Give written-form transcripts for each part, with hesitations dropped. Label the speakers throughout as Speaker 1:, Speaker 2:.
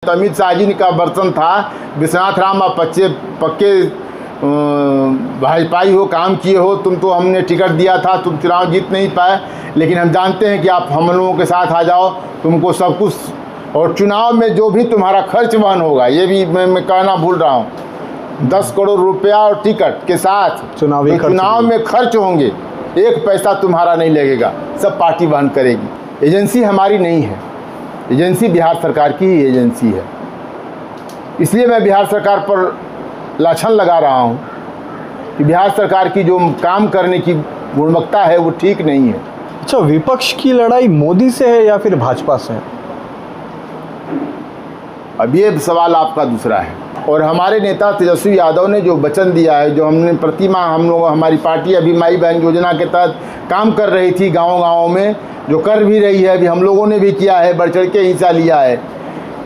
Speaker 1: अमित शाह जी का वर्षन था, विश्वनाथ राम आप पक्के भाजपाई हो, काम किए हो, तुम तो हमने टिकट दिया था, तुम चुनाव जीत नहीं पाए, लेकिन हम जानते हैं कि आप हम लोगों के साथ आ जाओ, तुमको सब कुछ, और चुनाव में जो भी तुम्हारा खर्च वहन होगा, ये भी मैं कहना भूल रहा हूँ, 10 करोड़ रुपया और टिकट के साथ चुनाव में खर्च होंगे, 1 पैसा तुम्हारा नहीं लगेगा, सब पार्टी वहन करेगी। एजेंसी हमारी नहीं है, एजेंसी बिहार सरकार की ही एजेंसी है। इसलिए मैं बिहार सरकार पर लाछन लगा रहा हूँ कि बिहार सरकार की जो काम करने की गुणवत्ता है वो ठीक नहीं है।
Speaker 2: अच्छा, विपक्ष की लड़ाई मोदी से है या फिर भाजपा से है?
Speaker 1: अब ये सवाल आपका दूसरा है। और हमारे नेता तेजस्वी यादव ने जो वचन दिया है, जो हमने प्रतिमा, हम लोग, हमारी पार्टी अभी माई बहन योजना के तहत काम कर रही थी गाँव में, जो कर भी रही है, अभी हम लोगों ने भी किया है, बढ़ चढ़ के हिस्सा लिया है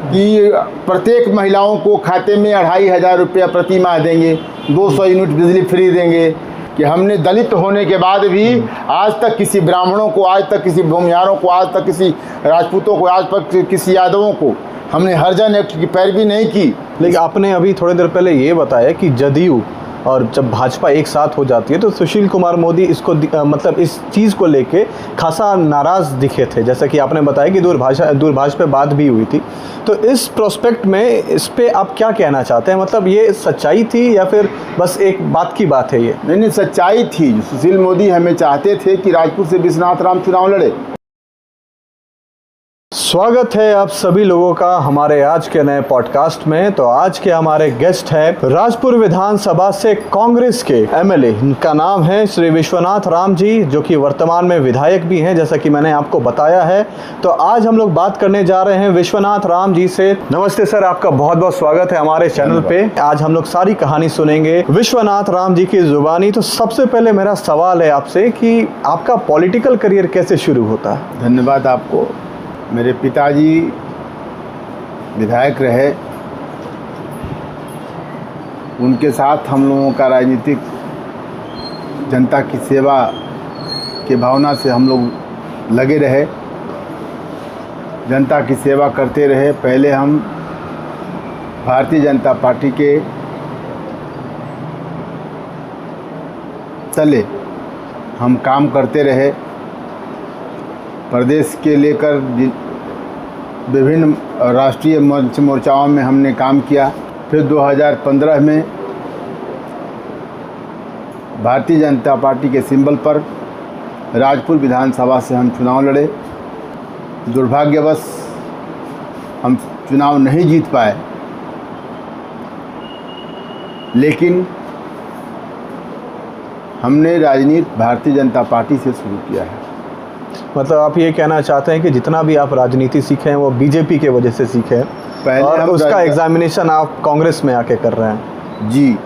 Speaker 1: कि प्रत्येक महिलाओं को खाते में 2500 रुपया प्रति माह देंगे, 200 यूनिट बिजली फ्री देंगे। कि हमने दलित होने के बाद भी आज तक किसी ब्राह्मणों को, आज तक किसी भूमिहारों को, आज तक किसी राजपूतों को, आज तक किसी यादवों को हमने हरिजन एक्ट की पैरवी नहीं की।
Speaker 2: लेकिन आपने अभी थोड़ी देर पहले ये बताया कि जदयू और जब भाजपा एक साथ हो जाती है तो सुशील कुमार मोदी इसको मतलब इस चीज़ को लेके खासा नाराज़ दिखे थे, जैसा कि आपने बताया कि दूरभाष पे बात भी हुई थी। तो इस प्रोस्पेक्ट में इस पे आप क्या कहना चाहते हैं? मतलब ये सच्चाई थी या फिर बस एक बात की बात है? ये
Speaker 1: नहीं, सच्चाई थी। सुशील मोदी हमें चाहते थे कि राजपुर से विश्वनाथ राम चुनाव लड़े।
Speaker 2: स्वागत है आप सभी लोगों का हमारे आज के नए पॉडकास्ट में। तो आज के हमारे गेस्ट हैं राजपुर विधानसभा से कांग्रेस के एमएलए, इनका नाम है श्री विश्वनाथ राम जी, जो कि वर्तमान में विधायक भी हैं, जैसा कि मैंने आपको बताया है। तो आज हम लोग बात करने जा रहे हैं विश्वनाथ राम जी से। नमस्ते सर, आपका बहुत बहुत स्वागत है हमारे चैनल पे। आज हम लोग सारी कहानी सुनेंगे विश्वनाथ राम जी की जुबानी। तो सबसे पहले मेरा सवाल है आपसे कि आपका पॉलिटिकल करियर कैसे शुरू होता है?
Speaker 1: धन्यवाद आपको। मेरे पिताजी विधायक रहे, उनके साथ हम लोगों का राजनीतिक जनता की सेवा की भावना से हम लोग लगे रहे, जनता की सेवा करते रहे। पहले हम भारतीय जनता पार्टी के तले हम काम करते रहे, प्रदेश के लेकर विभिन्न राष्ट्रीय मोर्चाओं में हमने काम किया। फिर 2015 में भारतीय जनता पार्टी के सिंबल पर राजपुर विधानसभा से हम चुनाव लड़े। दुर्भाग्यवश हम चुनाव नहीं जीत पाए, लेकिन हमने राजनीति भारतीय जनता पार्टी से शुरू किया है।
Speaker 2: मतलब आप ये कहना चाहते हैं कि जितना भी आप राजनीति सीखे हैं वो बीजेपी के वजह से सीखे हैं,
Speaker 1: पहले
Speaker 2: और उसका एग्जामिनेशन आप कांग्रेस में आके कर रहे हैं?
Speaker 1: जी।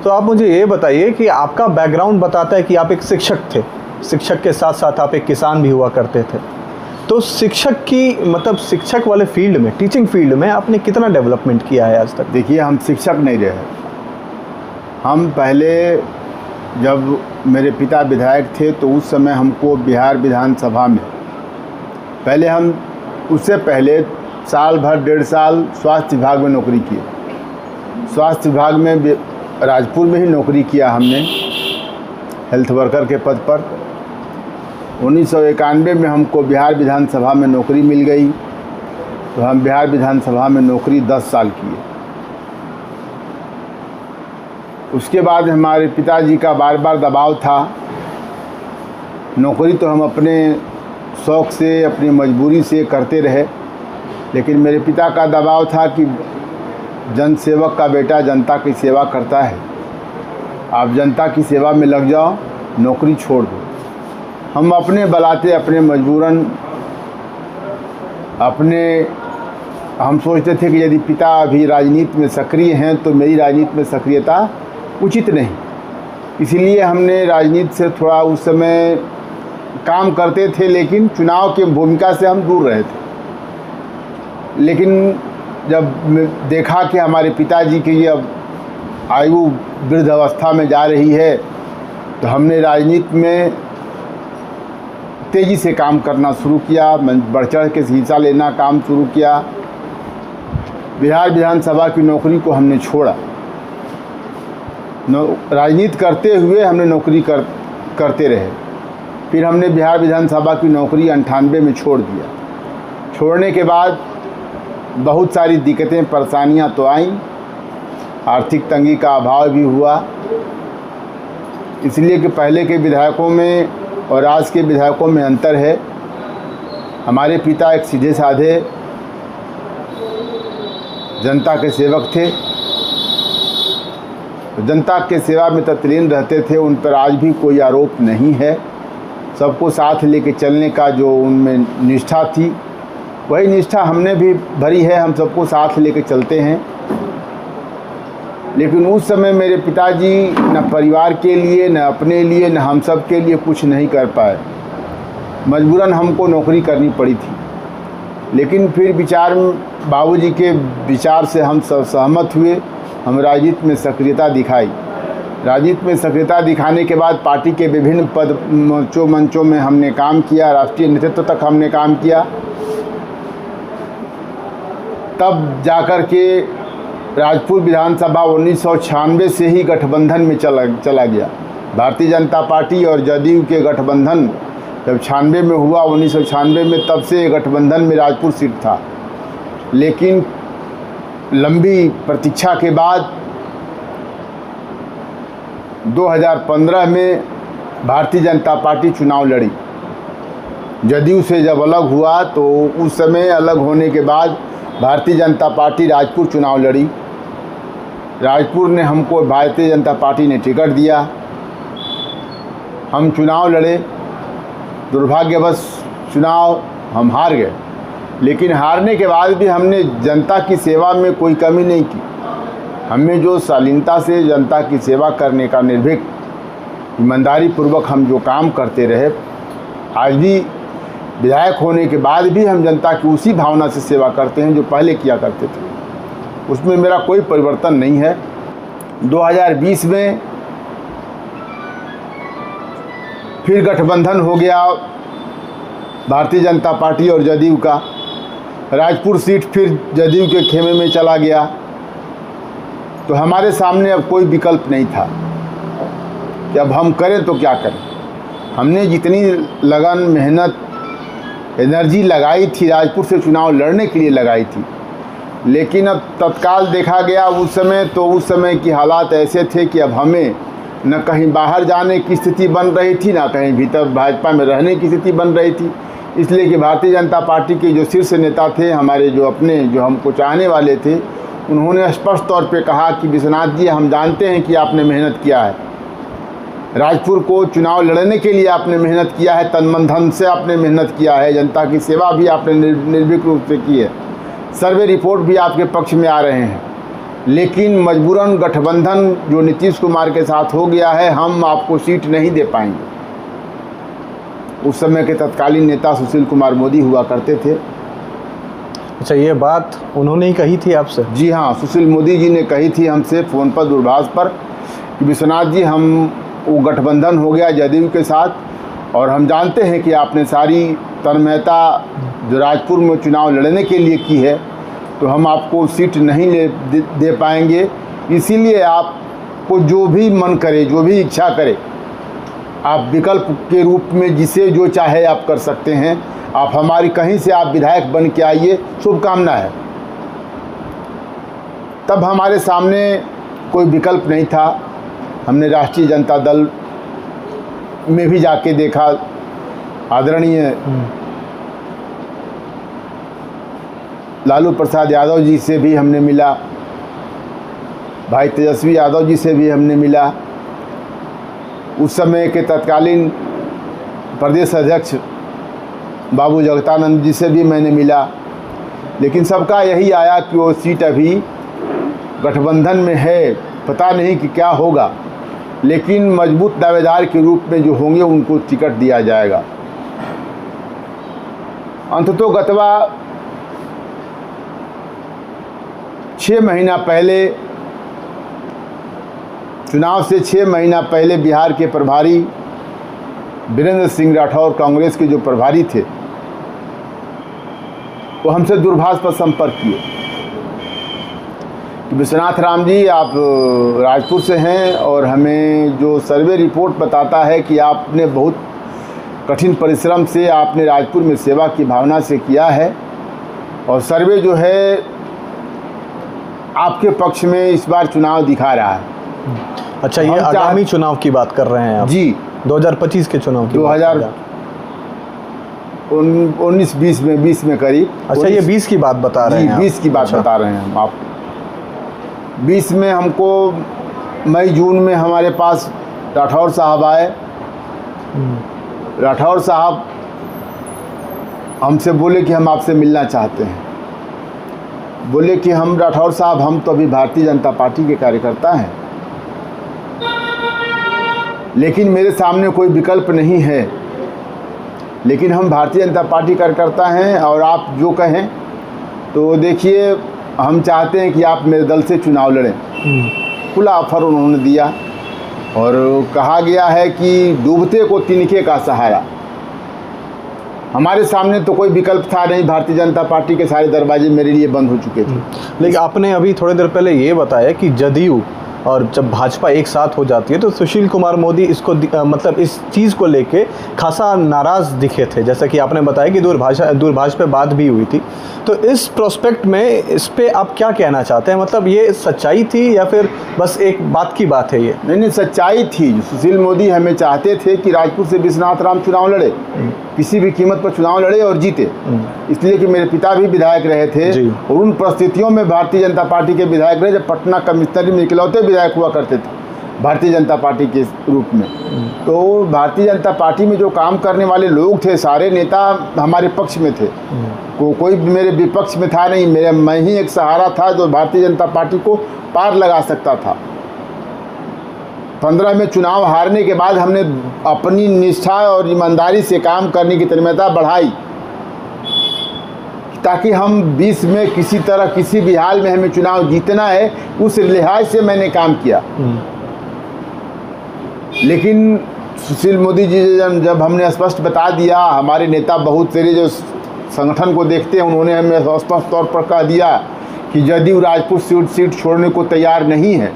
Speaker 2: तो आप मुझे ये बताइए कि आपका बैकग्राउंड बताता है कि आप एक शिक्षक थे, शिक्षक के साथ साथ आप एक किसान भी हुआ करते थे। तो शिक्षक की मतलब शिक्षक वाले फील्ड में, टीचिंग फील्ड में आपने कितना डेवलपमेंट किया है आज तक?
Speaker 1: देखिए, हम शिक्षक नहीं रहे। हम पहले, जब मेरे पिता विधायक थे तो उस समय हमको बिहार विधानसभा में, पहले हम उससे पहले साल भर 1.5 साल स्वास्थ्य विभाग में नौकरी की। स्वास्थ्य विभाग में राजपुर में ही नौकरी किया हमने, हेल्थ वर्कर के पद पर। 1991 में हमको बिहार विधानसभा में नौकरी मिल गई, तो हम बिहार विधानसभा में नौकरी 10 साल किए। उसके बाद हमारे पिताजी का बार बार दबाव था। नौकरी तो हम अपने शौक़ से, अपनी मजबूरी से करते रहे, लेकिन मेरे पिता का दबाव था कि जन सेवक का बेटा जनता की सेवा करता है, आप जनता की सेवा में लग जाओ, नौकरी छोड़ दो। हम अपने बलाते, अपने मजबूरन, हम सोचते थे कि यदि पिता अभी राजनीति में सक्रिय हैं तो मेरी राजनीति में सक्रियता उचित नहीं, इसीलिए हमने राजनीति से थोड़ा उस समय काम करते थे, लेकिन चुनाव की भूमिका से हम दूर रहे थे। लेकिन जब देखा कि हमारे पिताजी की अब आयु वृद्ध अवस्था में जा रही है, तो हमने राजनीति में तेज़ी से काम करना शुरू किया, बढ़ चढ़ के हिस्सा लेना काम शुरू किया। बिहार विधानसभा की नौकरी को हमने छोड़ा। राजनीति करते हुए हमने नौकरी करते रहे। फिर हमने बिहार विधानसभा की नौकरी 98 में छोड़ दिया। छोड़ने के बाद बहुत सारी दिक्कतें परेशानियां तो आईं, आर्थिक तंगी का अभाव भी हुआ, इसलिए कि पहले के विधायकों में और आज के विधायकों में अंतर है। हमारे पिता एक सीधे साधे जनता के सेवक थे, जनता के सेवा में तत्लीन रहते थे। उन पर आज भी कोई आरोप नहीं है। सबको साथ लेके चलने का जो उनमें निष्ठा थी, वही निष्ठा हमने भी भरी है। हम सबको साथ लेके चलते हैं। लेकिन उस समय मेरे पिताजी न परिवार के लिए, न अपने लिए, न हम सब के लिए कुछ नहीं कर पाए। मजबूरन हमको नौकरी करनी पड़ी थी। लेकिन फिर बाबूजी के विचार से हम सब सहमत हुए। हम राजनीति में सक्रियता दिखाई। राजनीति में सक्रियता दिखाने के बाद पार्टी के विभिन्न पद मंचों में हमने काम किया। राष्ट्रीय नेतृत्व तक हमने काम किया। तब जाकर के राजपुर विधानसभा 1996 से ही गठबंधन में चला गया। भारतीय जनता पार्टी और जदयू के गठबंधन जब 96 में हुआ, 1996 में, तब से गठबंधन में राजपुर सीट था। लेकिन लंबी प्रतीक्षा के बाद 2015 में भारतीय जनता पार्टी चुनाव लड़ी। जदयू से जब अलग हुआ तो उस समय अलग होने के बाद भारतीय जनता पार्टी राजपुर चुनाव लड़ी। राजपुर ने हमको भारतीय जनता पार्टी ने टिकट दिया। हम चुनाव लड़े। दुर्भाग्यवश चुनाव हम हार गए। लेकिन हारने के बाद भी हमने जनता की सेवा में कोई कमी नहीं की। हमें जो शालीनता से जनता की सेवा करने का, निर्भीक ईमानदारी पूर्वक हम जो काम करते रहे, आज भी विधायक होने के बाद भी हम जनता की उसी भावना से सेवा करते हैं जो पहले किया करते थे। उसमें मेरा कोई परिवर्तन नहीं है। 2020 में फिर गठबंधन हो गया भारतीय जनता पार्टी और जदयू का। राजपुर सीट फिर जदयू के खेमे में चला गया। तो हमारे सामने अब कोई विकल्प नहीं था कि अब हम करें तो क्या करें। हमने जितनी लगन, मेहनत, एनर्जी लगाई थी राजपुर से चुनाव लड़ने के लिए लगाई थी, लेकिन अब तत्काल देखा गया उस समय की हालात ऐसे थे कि अब हमें न कहीं बाहर जाने की स्थिति बन रही थी, ना कहीं भीतर भाजपा में रहने की स्थिति बन रही थी। इसलिए कि भारतीय जनता पार्टी के जो शीर्ष नेता थे, हमारे जो हमको चाहने वाले थे, उन्होंने स्पष्ट तौर पे कहा कि विश्वनाथ जी, हम जानते हैं कि आपने मेहनत किया है। राजपुर को चुनाव लड़ने के लिए आपने मेहनत किया है, तन मन धन से आपने मेहनत किया है, जनता की सेवा भी आपने निर्भीक रूप से की है, सर्वे रिपोर्ट भी आपके पक्ष में आ रहे हैं। लेकिन मजबूरन गठबंधन जो नीतीश कुमार के साथ हो गया है, हम आपको सीट नहीं दे पाएंगे। उस समय के तत्कालीन नेता सुशील कुमार मोदी हुआ करते थे।
Speaker 2: अच्छा, ये बात उन्होंने ही कही थी आपसे?
Speaker 1: जी हाँ, सुशील मोदी जी ने कही थी हमसे फ़ोन पर, दूरभाष पर, कि विश्वनाथ जी, वो गठबंधन हो गया जदयू के साथ और हम जानते हैं कि आपने सारी तन्मयता जो राजपुर में चुनाव लड़ने के लिए की है, तो हम आपको सीट नहीं दे पाएंगे। इसीलिए आपको जो भी मन करे, जो भी इच्छा करे, आप विकल्प के रूप में जिसे जो चाहे आप कर सकते हैं। आप हमारी कहीं से आप विधायक बन के आइए, शुभकामना है। तब हमारे सामने कोई विकल्प नहीं था। हमने राष्ट्रीय जनता दल में भी जाके देखा। आदरणीय लालू प्रसाद यादव जी से भी हमने मिला, भाई तेजस्वी यादव जी से भी हमने मिला, उस समय के तत्कालीन प्रदेश अध्यक्ष बाबू जगतानंद जी से भी मैंने मिला। लेकिन सबका यही आया कि वो सीट अभी गठबंधन में है, पता नहीं कि क्या होगा, लेकिन मजबूत दावेदार के रूप में जो होंगे उनको टिकट दिया जाएगा। अंततोगत्वा 6 महीना पहले, चुनाव से 6 महीना पहले बिहार के प्रभारी वीरेंद्र सिंह राठौर, कांग्रेस के जो प्रभारी थे, वो हमसे दूरभाष पर संपर्क किए तो विश्वनाथ राम जी, आप राजपुर से हैं और हमें जो सर्वे रिपोर्ट बताता है कि आपने बहुत कठिन परिश्रम से आपने राजपुर में सेवा की भावना से किया है और सर्वे जो है आपके पक्ष में इस बार चुनाव दिखा रहा है।
Speaker 2: अच्छा, ये आगामी चुनाव की बात कर रहे हैं आप? जी,
Speaker 1: 2025
Speaker 2: के चुनाव की
Speaker 1: 2019-20 में, 20 में करीब।
Speaker 2: अच्छा, ये 20 की बात बता रहे हैं?
Speaker 1: 20 की बात बता रहे हैं हम आप। 20 में हमको मई जून में हमारे पास राठौर साहब आए। राठौर साहब हमसे बोले कि हम आपसे मिलना चाहते हैं। बोले कि हम राठौर साहब, हम तो अभी भारतीय जनता पार्टी के कार्यकर्ता हैं, लेकिन मेरे सामने कोई विकल्प नहीं है, लेकिन हम भारतीय जनता पार्टी कार्यकर्ता हैं और आप जो कहें तो देखिए, हम चाहते हैं कि आप मेरे दल से चुनाव लड़ें। खुला ऑफर उन्होंने दिया और कहा गया है कि डूबते को तिनके का सहारा। हमारे सामने तो कोई विकल्प था नहीं, भारतीय जनता पार्टी के सारे दरवाजे मेरे लिए बंद हो चुके थे।
Speaker 2: लेकिन आपने अभी थोड़ी देर पहले ये बताया कि जदयू और जब भाजपा एक साथ हो जाती है तो सुशील कुमार मोदी इसको मतलब इस चीज़ को लेके खासा नाराज़ दिखे थे, जैसा कि आपने बताया कि दूरभाष पे बात भी हुई थी। तो इस प्रोस्पेक्ट में इस पे आप क्या कहना चाहते हैं? मतलब ये सच्चाई थी या फिर बस एक बात की बात है? ये
Speaker 1: नहीं, सच्चाई थी। सुशील मोदी हमें चाहते थे कि राजपुर से विश्वनाथ राम चुनाव लड़े, किसी भी कीमत पर चुनाव लड़े और जीते, इसलिए कि मेरे पिता भी विधायक रहे थे और उन परिस्थितियों में भारतीय जनता पार्टी के विधायक रहे जब पटना कमिश्नरी में इकलौते विधायक हुआ करते थे भारतीय जनता पार्टी के रूप में। तो भारतीय जनता पार्टी में जो काम करने वाले लोग थे, सारे नेता हमारे पक्ष में थे, कोई मेरे विपक्ष में था नहीं। मैं ही एक सहारा था जो भारतीय जनता पार्टी को पार लगा सकता था। 15 में चुनाव हारने के बाद हमने अपनी निष्ठा और ईमानदारी से काम करने की तन्मयता बढ़ाई ताकि हम 20 में किसी तरह, किसी भी हाल में हमें चुनाव जीतना है, उस लिहाज से मैंने काम किया। लेकिन सुशील मोदी जी जब हमने स्पष्ट बता दिया, हमारे नेता बहुत सारे जो संगठन को देखते हैं उन्होंने हमें स्पष्ट तौर पर कह दिया कि जदयू राजपुर सीट छोड़ने को तैयार नहीं है।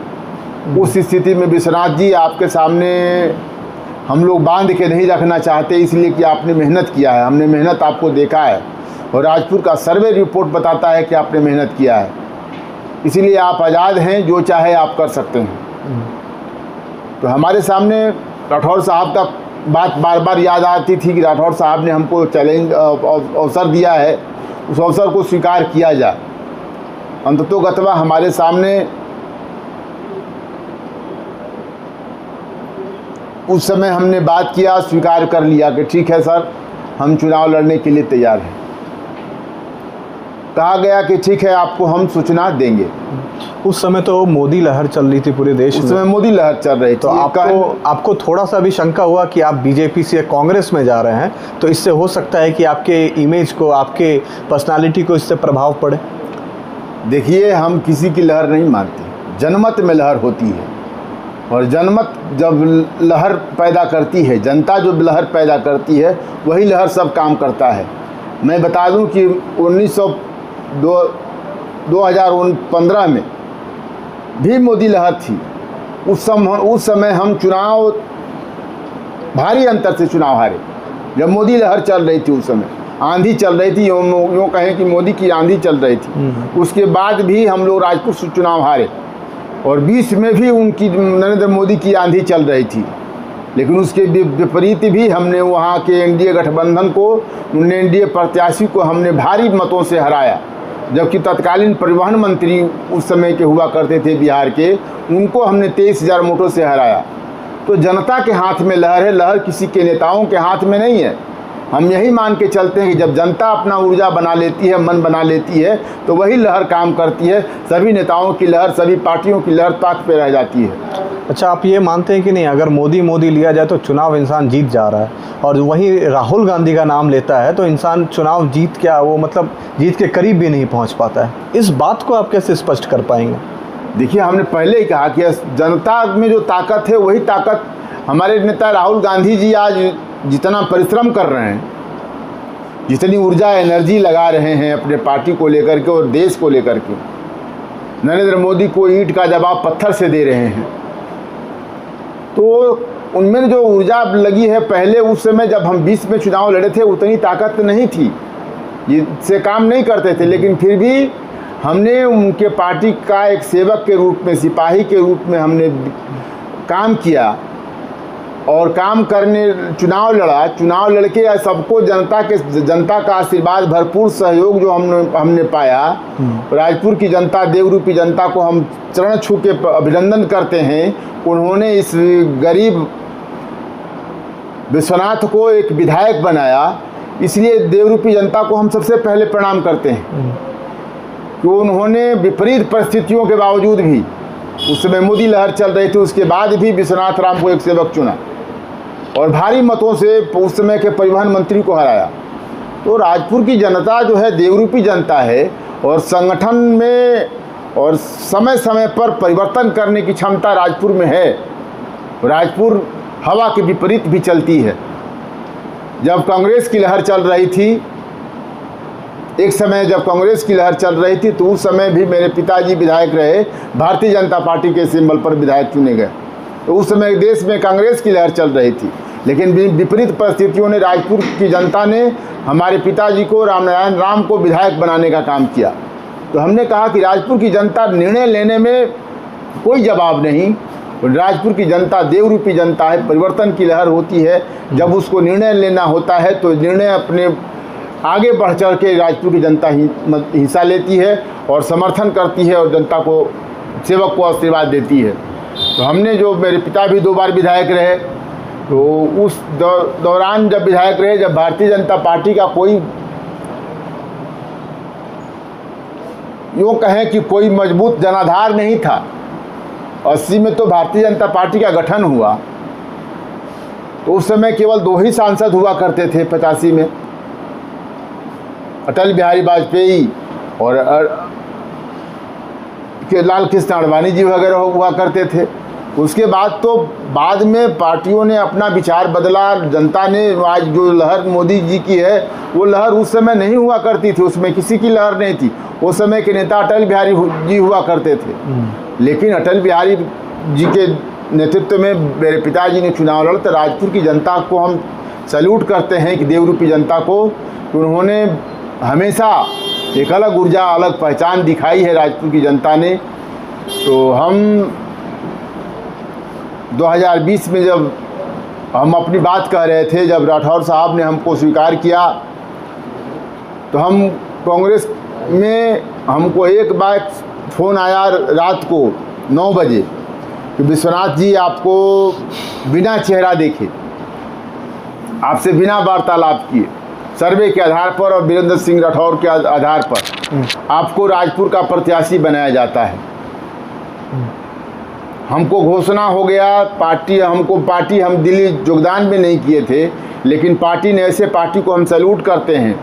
Speaker 1: उस स्थिति में विश्वनाथ जी, आपके सामने हम लोग बांध के नहीं रखना चाहते, इसलिए कि आपने मेहनत किया है, हमने मेहनत आपको देखा है और राजपुर का सर्वे रिपोर्ट बताता है कि आपने मेहनत किया है, इसीलिए आप आज़ाद हैं, जो चाहे आप कर सकते हैं। तो हमारे सामने राठौर साहब का बात बार बार याद आती थी कि राठौर साहब ने हमको चैलेंज अवसर दिया है, उस अवसर को स्वीकार किया जाए। अंततोगत्वा हमारे सामने उस समय हमने बात किया, स्वीकार कर लिया कि ठीक है सर, हम चुनाव लड़ने के लिए तैयार हैं। कहा गया कि ठीक है, आपको हम सूचना देंगे।
Speaker 2: उस समय तो मोदी लहर चल रही थी पूरे देश में।
Speaker 1: उस समय मोदी लहर चल रही थी।
Speaker 2: तो आपको थोड़ा सा भी शंका हुआ कि आप बीजेपी से कांग्रेस में जा रहे हैं, तो इससे हो सकता है कि आपके इमेज को, आपके पर्सनालिटी को इससे प्रभाव पड़े?
Speaker 1: देखिए, हम किसी की लहर नहीं मानते, जनमत में लहर होती है और जनमत जब लहर पैदा करती है, जनता जो लहर पैदा करती है, वही लहर सब काम करता है। मैं बता दूं कि 2015 में भी मोदी लहर थी। उस समय हम चुनाव भारी अंतर से चुनाव हारे, जब मोदी लहर चल रही थी। उस समय आंधी चल रही थी, यूँ कहें कि मोदी की आंधी चल रही थी। उसके बाद भी हम लोग राजपुर से चुनाव हारे और 20 में भी उनकी नरेंद्र मोदी की आंधी चल रही थी, लेकिन उसके विपरीत भी हमने वहाँ के एनडीए गठबंधन को, उन एनडीए प्रत्याशी को हमने भारी मतों से हराया। जबकि तत्कालीन परिवहन मंत्री उस समय के हुआ करते थे बिहार के, उनको हमने 23,000 वोटों से हराया। तो जनता के हाथ में लहर है, लहर किसी के नेताओं के हाथ में नहीं है। हम यही मान के चलते हैं कि जब जनता अपना ऊर्जा बना लेती है, मन बना लेती है, तो वही लहर काम करती है। सभी नेताओं की लहर, सभी पार्टियों की लहर ताक पे रह जाती है।
Speaker 2: अच्छा, आप ये मानते हैं कि नहीं, अगर मोदी लिया जाए तो चुनाव इंसान जीत जा रहा है, और वहीं राहुल गांधी का नाम लेता है तो इंसान चुनाव जीत जीत के करीब भी नहीं पहुंच पाता है? इस बात को आप कैसे स्पष्ट कर पाएंगे?
Speaker 1: देखिए, हमने पहले ही कहा कि जनता में जो ताकत है, वही ताकत हमारे नेता राहुल गांधी जी आज जितना परिश्रम कर रहे हैं, जितनी ऊर्जा एनर्जी लगा रहे हैं अपने पार्टी को लेकर के और देश को लेकर के, नरेंद्र मोदी को ईंट का जवाब पत्थर से दे रहे हैं। तो उनमें जो ऊर्जा लगी है, पहले उस समय जब हम 20 में चुनाव लड़े थे उतनी ताकत नहीं थी, जिससे काम नहीं करते थे, लेकिन फिर भी हमने उनके पार्टी का एक सेवक के रूप में, सिपाही के रूप में हमने काम किया और काम करने चुनाव लड़ा। चुनाव लड़के सबको जनता का आशीर्वाद, भरपूर सहयोग जो हमने पाया। राजपुर की जनता, देवरूपी जनता को हम चरण छू के अभिनंदन करते हैं। उन्होंने इस गरीब विश्वनाथ को एक विधायक बनाया, इसलिए देवरूपी जनता को हम सबसे पहले प्रणाम करते हैं कि उन्होंने विपरीत परिस्थितियों के बावजूद भी, उस समय मोदी लहर चल रही थी, उसके बाद भी विश्वनाथ राम को एक सेवक चुना और भारी मतों से उस समय के परिवहन मंत्री को हराया। तो राजपुर की जनता जो है देवरूपी जनता है और संगठन में और समय समय पर परिवर्तन करने की क्षमता राजपुर में है। राजपुर हवा के विपरीत भी चलती है। जब कांग्रेस की लहर चल रही थी, एक समय जब कांग्रेस की लहर चल रही थी, तो उस समय भी मेरे पिताजी विधायक रहे, भारतीय जनता पार्टी के सिंबल पर विधायक चुने गए। तो उस समय देश में कांग्रेस की लहर चल रही थी, लेकिन विपरीत परिस्थितियों ने, राजपुर की जनता ने हमारे पिताजी को, रामनारायण राम को विधायक बनाने का काम किया। तो हमने कहा कि राजपुर की जनता निर्णय लेने में कोई जवाब नहीं, राजपुर की जनता देवरूपी जनता है। परिवर्तन की लहर होती है, जब उसको निर्णय लेना होता है तो निर्णय अपने आगे बढ़ चढ़ के राजपुर की जनता हिस्सा लेती है और समर्थन करती है और जनता को, सेवक को आशीर्वाद देती है। तो हमने, जो मेरे पिता भी 2 बार विधायक रहे, तो उस दौरान जब विधायक रहे, जब भारतीय जनता पार्टी का कोई, यूँ कहें कि कोई मजबूत जनाधार नहीं था। 80 में तो भारतीय जनता पार्टी का गठन हुआ, तो उस समय केवल 2 ही सांसद हुआ करते थे। 85 में अटल बिहारी वाजपेयी और लाल कृष्ण आडवाणी जी वगैरह हुआ करते थे। उसके बाद तो बाद में पार्टियों ने अपना विचार बदला। जनता ने, आज जो लहर मोदी जी की है, वो लहर उस समय नहीं हुआ करती थी, उसमें किसी की लहर नहीं थी। उस समय के नेता अटल बिहारी जी हुआ करते थे, लेकिन अटल बिहारी जी के नेतृत्व में मेरे पिताजी ने चुनाव लड़ा। तो राजपुर की जनता को हम सैल्यूट करते हैं कि देवरूपी जनता को, उन्होंने हमेशा एक अलग ऊर्जा, अलग पहचान दिखाई है राजपुर की जनता ने। तो हम 2020 में जब हम अपनी बात कह रहे थे, जब राठौर साहब ने हमको स्वीकार किया, तो हम कांग्रेस में, हमको एक बार फ़ोन आया रात को 9 बजे कि विश्वनाथ जी आपको बिना चेहरा देखे, आपसे बिना वार्तालाप किए, सर्वे के आधार पर और वीरेंद्र सिंह राठौर के आधार पर आपको राजपुर का प्रत्याशी बनाया जाता है। हमको घोषणा हो गया, पार्टी हम दिल्ली योगदान में नहीं किए थे, लेकिन पार्टी ने, ऐसे पार्टी को हम सैल्यूट करते हैं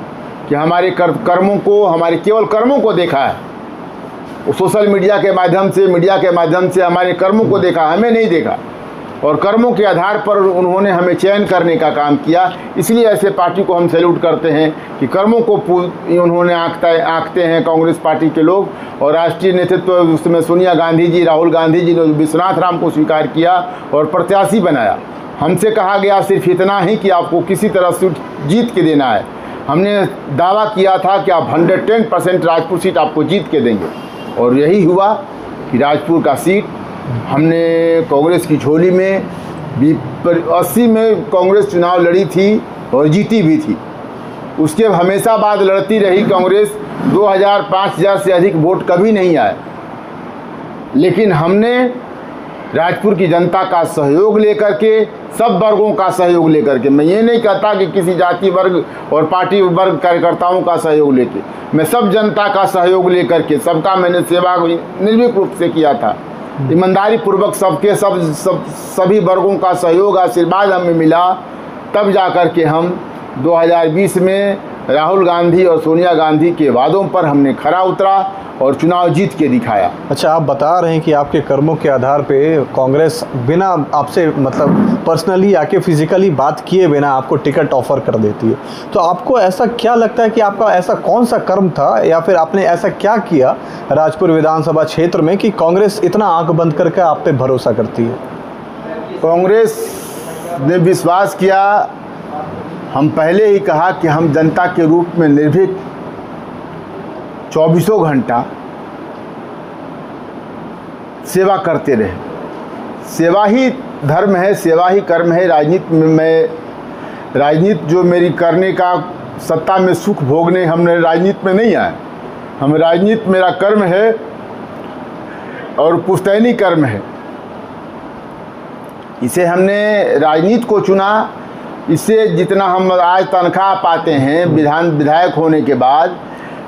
Speaker 1: कि हमारे कर्मों को, हमारे केवल कर्मों को देखा है। सोशल मीडिया के माध्यम से हमारे कर्मों को देखा, हमें नहीं देखा, और कर्मों के आधार पर उन्होंने हमें चयन करने का काम किया। इसलिए ऐसे पार्टी को हम सैल्यूट करते हैं कि कर्मों को उन्होंने आंकते हैं कांग्रेस पार्टी के लोग। और राष्ट्रीय नेतृत्व, उसमें सोनिया गांधी जी, राहुल गांधी जी ने विश्वनाथ राम को स्वीकार किया और प्रत्याशी बनाया। हमसे कहा गया सिर्फ इतना ही कि आपको किसी तरह सीट जीत के देना है। हमने दावा किया था कि आप 110% राजपुर सीट आपको जीत के देंगे, और यही हुआ कि राजपुर का सीट हमने कांग्रेस की झोली में 80 में कांग्रेस चुनाव लड़ी थी और जीती भी थी। उसके हमेशा बाद लड़ती रही कांग्रेस। 2000-5000 से अधिक वोट कभी नहीं आए, लेकिन हमने राजपुर की जनता का सहयोग लेकर के, सब वर्गों का सहयोग लेकर के, मैं ये नहीं कहता कि किसी जाति वर्ग और पार्टी वर्ग कार्यकर्ताओं का सहयोग लेके, मैं सब जनता का सहयोग लेकर के, सबका मैंने सेवा निर्भीक रूप से किया था। ईमानदारी पूर्वक सभी वर्गों का सहयोग, आशीर्वाद हमें मिला। तब जा कर के हम 2020 में राहुल गांधी और सोनिया गांधी के वादों पर हमने खरा उतरा और चुनाव जीत के दिखाया।
Speaker 2: अच्छा, आप बता रहे हैं कि आपके कर्मों के आधार पे कांग्रेस बिना आपसे मतलब पर्सनली आके फिजिकली बात किए बिना आपको टिकट ऑफर कर देती है, तो आपको ऐसा क्या लगता है कि आपका ऐसा कौन सा कर्म था या फिर आपने ऐसा क्या किया राजपुर विधानसभा क्षेत्र में कि कांग्रेस इतना आंख बंद करके आप पे भरोसा करती है?
Speaker 1: कांग्रेस ने विश्वास किया। हम पहले ही कहा कि हम जनता के रूप में निर्भीक 24 घंटा सेवा करते रहे। सेवा ही धर्म है, सेवा ही कर्म है। राजनीति जो मेरी करने का सत्ता में सुख भोगने हमने राजनीति में नहीं आए। हम राजनीति मेरा कर्म है और पुश्तैनी कर्म है। इसे हमने राजनीति को चुना। इससे जितना हम आज तनख्वाह पाते हैं विधायक होने के बाद,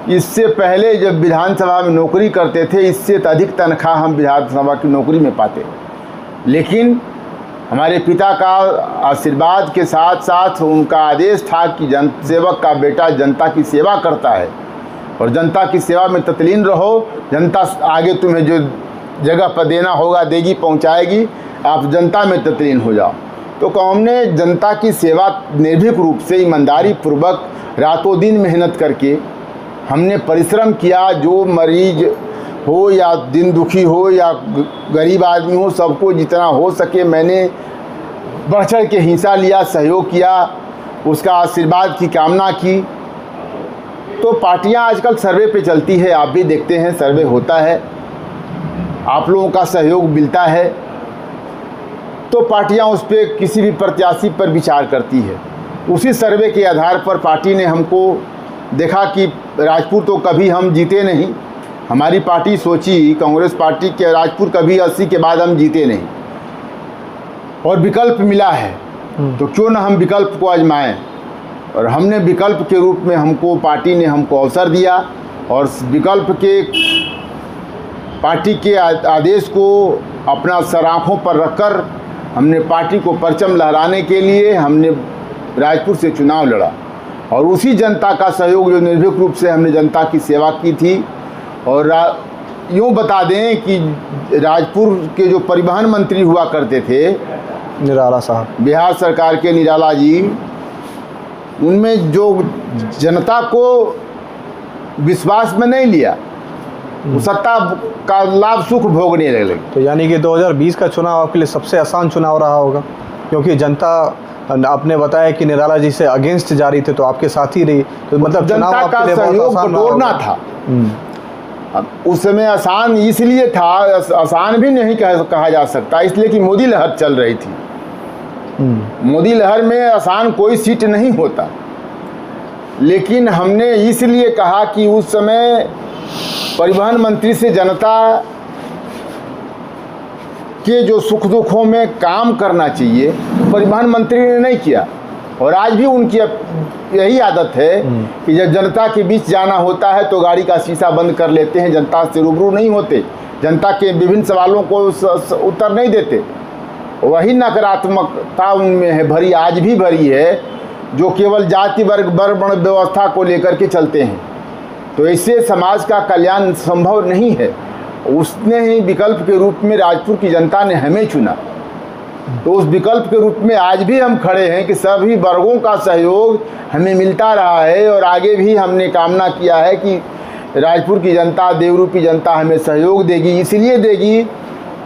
Speaker 1: इससे पहले जब विधानसभा में नौकरी करते थे इससे अधिक तनख्वाह हम विधानसभा की नौकरी में पाते। लेकिन हमारे पिता का आशीर्वाद के साथ साथ उनका आदेश था कि सेवक का बेटा जनता की सेवा करता है और जनता की सेवा में तत्लीन रहो। जनता आगे तुम्हें जो जगह पर देना होगा देगी, पहुंचाएगी, आप जनता में तत्लीन हो जाओ। तो हमने जनता की सेवा निर्भीक रूप से ईमानदारी पूर्वक रातों दिन मेहनत करके हमने परिश्रम किया। जो मरीज हो या दिन दुखी हो या गरीब आदमी हो, सबको जितना हो सके मैंने बढ़ चढ़ के हिस्सा लिया, सहयोग किया, उसका आशीर्वाद की कामना की। तो पार्टियां आजकल सर्वे पे चलती है, आप भी देखते हैं सर्वे होता है, आप लोगों का सहयोग मिलता है, तो पार्टियां उस पर किसी भी प्रत्याशी पर विचार करती है। उसी सर्वे के आधार पर पार्टी ने हमको देखा कि राजपुर तो कभी हम जीते नहीं। हमारी पार्टी सोची, कांग्रेस पार्टी के राजपुर कभी 80 के बाद हम जीते नहीं और विकल्प मिला है, तो क्यों ना हम विकल्प को आजमाएं। और हमने विकल्प के रूप में हमको पार्टी ने हमको अवसर दिया और विकल्प के पार्टी के आदेश को अपना सर आँखों पर रखकर हमने पार्टी को परचम लहराने के लिए हमने राजपुर से चुनाव लड़ा। और उसी जनता का सहयोग जो निर्भीक रूप से हमने जनता की सेवा की थी। और यूँ बता दें कि राजपुर के जो परिवहन मंत्री हुआ करते थे
Speaker 2: निराला साहब, बिहार
Speaker 1: सरकार के निराला जी, उनमें जो जनता को विश्वास में नहीं लिया, सत्ता का लाभ सुख भोगने लगे।
Speaker 2: तो यानी कि 2020 का चुनाव आपके लिए सबसे आसान चुनाव रहा होगा, क्योंकि जनता, आपने बताया कि निराला जी से अगेंस्ट जा रही थे तो आपके साथ ही रही, तो मतलब
Speaker 1: जनता का सहयोग बटोरना था। उस समय आसान इसलिए था, आसान भी नहीं कहा जा सकता, इसलिए कि मोदी लहर चल रही थी। मोदी लहर में आसान कोई सीट नहीं होता। लेकिन हमने इसलिए कहा कि उस समय परिवहन मंत्री से जनता के जो सुख दुखों में काम करना चाहिए, परिवहन मंत्री ने नहीं किया। और आज भी उनकी यही आदत है कि जब जनता के बीच जाना होता है तो गाड़ी का शीशा बंद कर लेते हैं, जनता से रूबरू नहीं होते, जनता के विभिन्न सवालों को उत्तर नहीं देते। वही नकारात्मकता उनमें है भरी, आज भी भरी है, जो केवल जाति वर्ग वर्ण व्यवस्था को लेकर के चलते हैं। तो इससे समाज का कल्याण संभव नहीं है। उसने ही विकल्प के रूप में राजपुर की जनता ने हमें चुना। तो उस विकल्प के रूप में आज भी हम खड़े हैं कि सभी वर्गों का सहयोग हमें मिलता रहा है। और आगे भी हमने कामना किया है कि राजपुर की जनता, देवरूपी जनता हमें सहयोग देगी। इसलिए देगी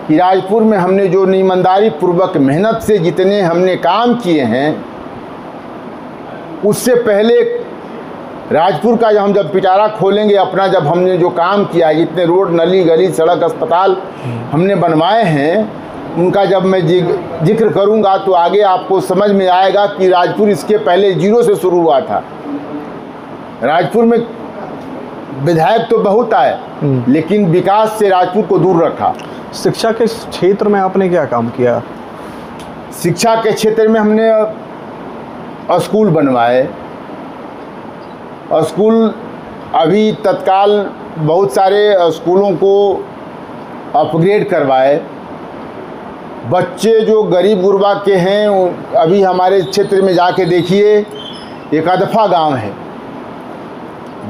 Speaker 1: कि राजपुर में हमने जो ईमानदारी पूर्वक मेहनत से जितने हमने काम किए हैं, उससे पहले राजपुर का हम जब पिटारा खोलेंगे अपना, जब हमने जो काम किया, जितने रोड, नली, गली, सड़क, अस्पताल हमने बनवाए हैं, उनका जब मैं जिक्र करूंगा तो आगे आपको समझ में आएगा कि राजपुर इसके पहले 0 से शुरू हुआ था। राजपुर में विधायक तो बहुत आए, लेकिन विकास से राजपुर को दूर रखा।
Speaker 2: शिक्षा के क्षेत्र में आपने क्या काम किया?
Speaker 1: शिक्षा के क्षेत्र में हमने स्कूल बनवाए। स्कूल अभी तत्काल बहुत सारे स्कूलों को अपग्रेड करवाए। बच्चे जो गरीब गुरबा के हैं, अभी हमारे क्षेत्र में जाके देखिए, एक अदफा गांव है,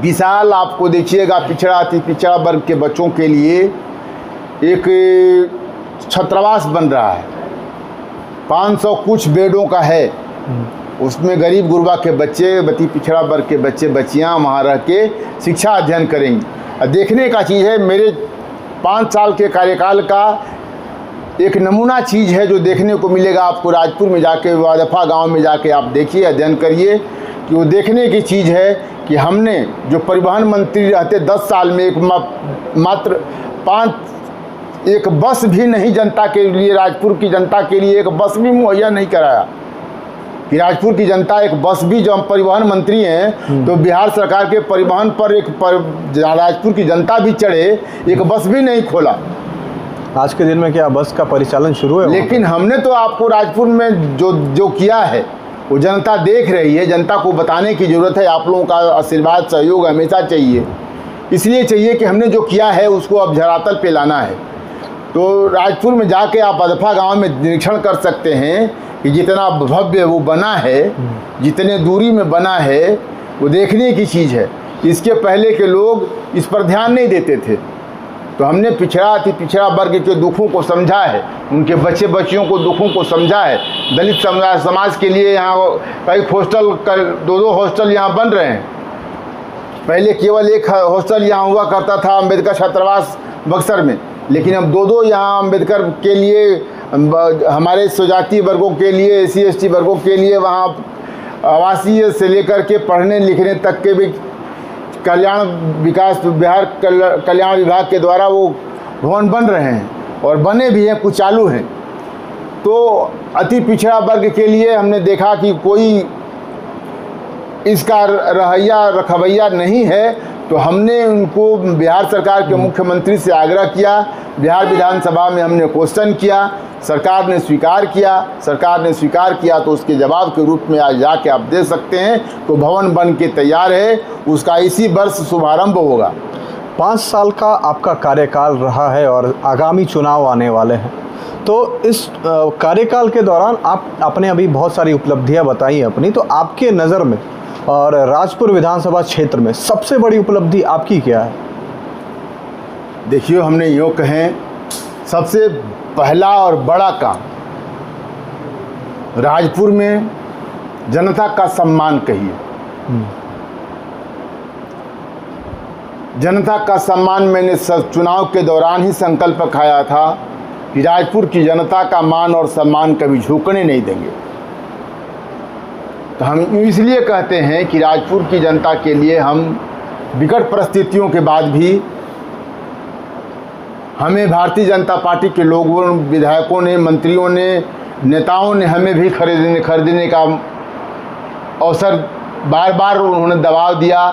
Speaker 1: विशाल आपको देखिएगा पिछड़ा अति पिछड़ा वर्ग के बच्चों के लिए एक छात्रावास बन रहा है, 500 कुछ बेडों का है। उसमें गरीब गुरबा के बच्चे, अति पिछड़ा वर्ग के बच्चे बच्चियां वहाँ रह के शिक्षा अध्ययन करेंगे। देखने का चीज़ है, मेरे 5 साल के कार्यकाल का एक नमूना चीज़ है जो देखने को मिलेगा आपको राजपुर में जाके, वादफा गांव में जाके आप देखिए, अध्ययन करिए कि वो देखने की चीज़ है कि हमने जो परिवहन मंत्री रहते 10 साल में मात्र 1 बस भी नहीं जनता के लिए, राजपुर की जनता के लिए 1 बस भी मुहैया नहीं कराया। कि राजपुर की जनता 1 बस भी, जो हम परिवहन मंत्री हैं तो बिहार सरकार के परिवहन पर राजपुर की जनता भी चढ़े, 1 बस भी नहीं खोला।
Speaker 2: आज के दिन में क्या बस का परिचालन शुरू है?
Speaker 1: लेकिन हमने तो आपको राजपुर में जो किया है वो जनता देख रही है। जनता को बताने की ज़रूरत है। आप लोगों का आशीर्वाद सहयोग हमेशा चाहिए, इसलिए चाहिए कि हमने जो किया है उसको अब धरातल पे लाना है। तो राजपुर में जाके आप अदफा गांव में निरीक्षण कर सकते हैं कि जितना भव्य वो बना है, जितने दूरी में बना है, वो देखने की चीज़ है। इसके पहले के लोग इस पर ध्यान नहीं देते थे। तो हमने अति पिछड़ा वर्ग के दुखों को समझा है, उनके बच्चे बच्चियों को दुखों को समझा है। दलित समाज के लिए यहाँ कई हॉस्टल, 2 हॉस्टल यहाँ बन रहे हैं। पहले केवल 1 हॉस्टल यहाँ हुआ करता था अम्बेडकर छात्रावास बक्सर में, लेकिन अब 2 यहाँ अम्बेडकर के लिए, हमारे स्वजातीय वर्गों के लिए, SC ST वर्गों के लिए वहाँ आवासीय से लेकर के पढ़ने लिखने तक के भी कल्याण विकास बिहार कल्याण विभाग के द्वारा वो भवन बन रहे हैं और बने भी हैं, कुछ चालू हैं। तो अति पिछड़ा वर्ग के लिए हमने देखा कि कोई इसका रखवैया नहीं है, तो हमने उनको बिहार सरकार के मुख्यमंत्री से आग्रह किया। बिहार विधानसभा में हमने क्वेश्चन किया, सरकार ने स्वीकार किया। तो उसके जवाब के रूप में आज जाके आप दे सकते हैं तो भवन बन के तैयार है, उसका इसी वर्ष शुभारंभ होगा।
Speaker 2: 5 साल का आपका कार्यकाल रहा है और आगामी चुनाव आने वाले हैं, तो इस कार्यकाल के दौरान आपने अभी बहुत सारी उपलब्धियां बताई हैं अपनी, तो आपके नज़र में और राजपुर विधानसभा क्षेत्र में सबसे बड़ी उपलब्धि आपकी क्या है?
Speaker 1: देखिए, हमने यूँ कहें, सबसे पहला और बड़ा काम राजपुर में जनता का सम्मान कहिए, जनता का सम्मान। मैंने चुनाव के दौरान ही संकल्प खाया था कि राजपुर की जनता का मान और सम्मान कभी झुकने नहीं देंगे। तो हम इसलिए कहते हैं कि राजपुर की जनता के लिए हम विकट परिस्थितियों के बाद भी, हमें भारतीय जनता पार्टी के लोगों, विधायकों ने, मंत्रियों ने, नेताओं ने हमें भी खरीदने का अवसर बार बार उन्होंने दबाव दिया।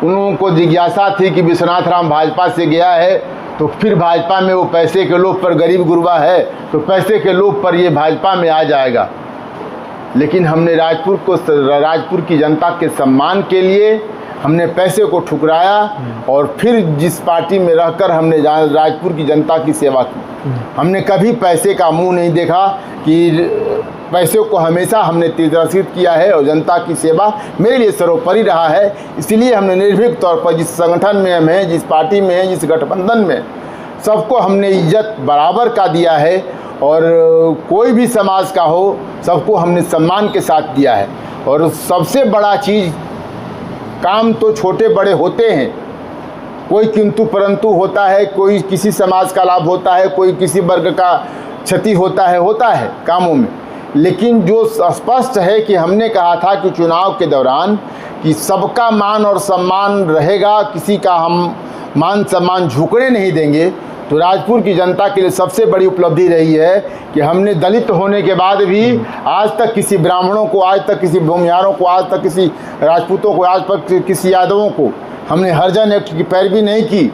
Speaker 1: उन लोगों को जिज्ञासा थी कि विश्वनाथ राम भाजपा से गया है तो फिर भाजपा में वो पैसे के लोभ पर, गरीब गुरबा है तो पैसे के लोभ पर ये भाजपा में आ जाएगा। लेकिन हमने राजपुर की जनता के सम्मान के लिए हमने पैसे को ठुकराया और फिर जिस पार्टी में रहकर हमने राजपुर की जनता की सेवा की। हमने कभी पैसे का मुंह नहीं देखा कि पैसे को हमेशा हमने तिरस्कृत किया है और जनता की सेवा मेरे लिए सर्वोपरि रहा है। इसलिए हमने निर्भीक तौर पर जिस संगठन में हम हैं, जिस पार्टी में हैं, जिस गठबंधन में, सबको हमने इज्जत बराबर का दिया है और कोई भी समाज का हो, सबको हमने सम्मान के साथ दिया है। और सबसे बड़ा चीज़, काम तो छोटे बड़े होते हैं, कोई किंतु परंतु होता है, कोई किसी समाज का लाभ होता है, कोई किसी वर्ग का क्षति होता है कामों में। लेकिन जो स्पष्ट है कि हमने कहा था कि चुनाव के दौरान कि सबका मान और सम्मान रहेगा, किसी का हम मान सम्मान झुकने नहीं देंगे। तो राजपुर की जनता के लिए सबसे बड़ी उपलब्धि रही है कि हमने दलित होने के बाद भी आज तक किसी ब्राह्मणों को, आज तक किसी भूमिहारों को, आज तक किसी राजपूतों को, आज तक किसी यादवों को हमने हरिजन एक्ट की पैरवी नहीं की।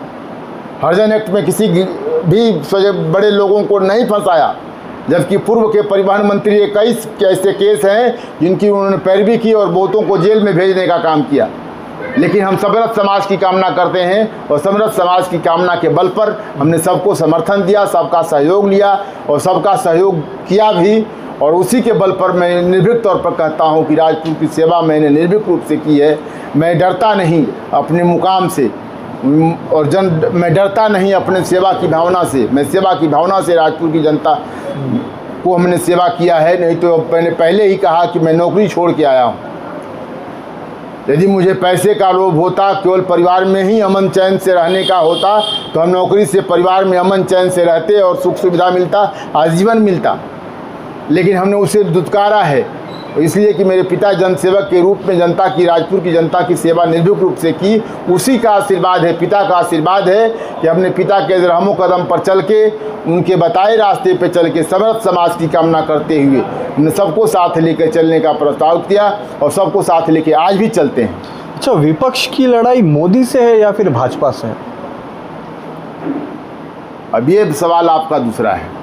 Speaker 1: हरिजन एक्ट में किसी भी बड़े लोगों को नहीं फंसाया, जबकि पूर्व के परिवहन मंत्री 21 ऐसे केस हैं जिनकी उन्होंने पैरवी की और बहुतों को जेल में भेजने का काम किया। लेकिन हम समृद्ध समाज की कामना करते हैं और समृद्ध समाज की कामना के बल पर हमने सबको समर्थन दिया, सबका सहयोग लिया और सबका सहयोग किया भी। और उसी के बल पर मैं निर्भीक तौर पर कहता हूँ कि राजपुर की सेवा मैंने निर्भीक रूप से की है। मैं डरता नहीं अपने मुकाम से, और मैं डरता नहीं अपने सेवा की भावना से। मैं सेवा की भावना से राजपुर की जनता को हमने सेवा किया है। नहीं तो मैंने पहले ही कहा कि मैं नौकरी छोड़ के आया हूँ। यदि मुझे पैसे का लोभ होता, केवल परिवार में ही अमन चैन से रहने का होता, तो हम नौकरी से परिवार में अमन चैन से रहते और सुख सुविधा मिलता, आजीवन मिलता। लेकिन हमने उसे दुत्कारा है, इसलिए कि मेरे पिता जनसेवक के रूप में जनता की, राजपुर की जनता की सेवा निर्भीक रूप से की। उसी का आशीर्वाद है, पिता का आशीर्वाद है कि अपने पिता के रहमो कदम पर चल के, उनके बताए रास्ते पे चल के समर्थ समाज की कामना करते हुए हमने सबको साथ लेकर चलने का प्रस्ताव किया और सबको साथ लेके आज भी चलते हैं।
Speaker 2: अच्छा, विपक्ष की लड़ाई मोदी से है या फिर भाजपा से है?
Speaker 1: अब ये सवाल आपका दूसरा है।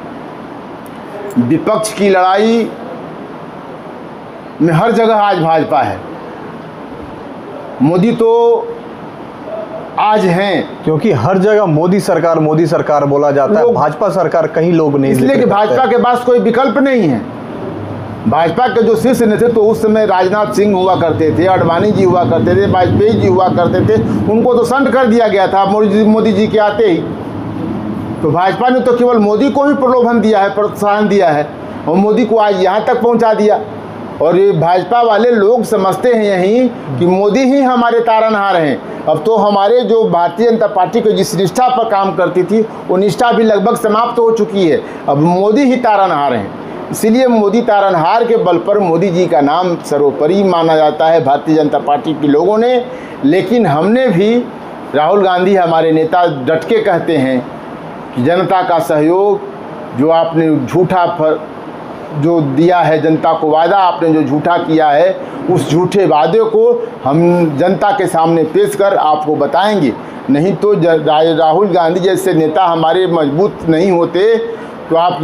Speaker 1: विपक्ष की लड़ाई में हर जगह आज भाजपा है। मोदी तो आज हैं,
Speaker 2: क्योंकि हर जगह मोदी सरकार बोला जाता है, भाजपा सरकार कहीं लोग नहीं,
Speaker 1: इसलिए कि भाजपा के पास कोई विकल्प नहीं है। भाजपा के जो शीर्ष नेतृत्व तो उस समय राजनाथ सिंह हुआ करते थे, आडवाणी जी हुआ करते थे, वाजपेयी जी हुआ करते थे, उनको तो संट कर दिया गया था मोदी जी के आते ही। तो भाजपा ने तो केवल मोदी को ही प्रलोभन दिया है, प्रोत्साहन दिया है, और मोदी को आज यहाँ तक पहुँचा दिया। और ये भाजपा वाले लोग समझते हैं यही कि मोदी ही हमारे तारनहार हैं। अब तो हमारे जो भारतीय जनता पार्टी को जिस निष्ठा पर काम करती थी, वो निष्ठा भी लगभग समाप्त हो चुकी है। अब मोदी ही तारनहार हैं, इसीलिए मोदी तारनहार के बल पर मोदी जी का नाम सर्वोपरि माना जाता है भारतीय जनता पार्टी के लोगों ने। लेकिन हमने भी, राहुल गांधी हमारे नेता डट के कहते हैं कि जनता का सहयोग जो आपने झूठा जो दिया है, जनता को वादा आपने जो झूठा किया है, उस झूठे वादे को हम जनता के सामने पेश कर आपको बताएंगे। नहीं तो राहुल गांधी जैसे नेता हमारे मजबूत नहीं होते तो आप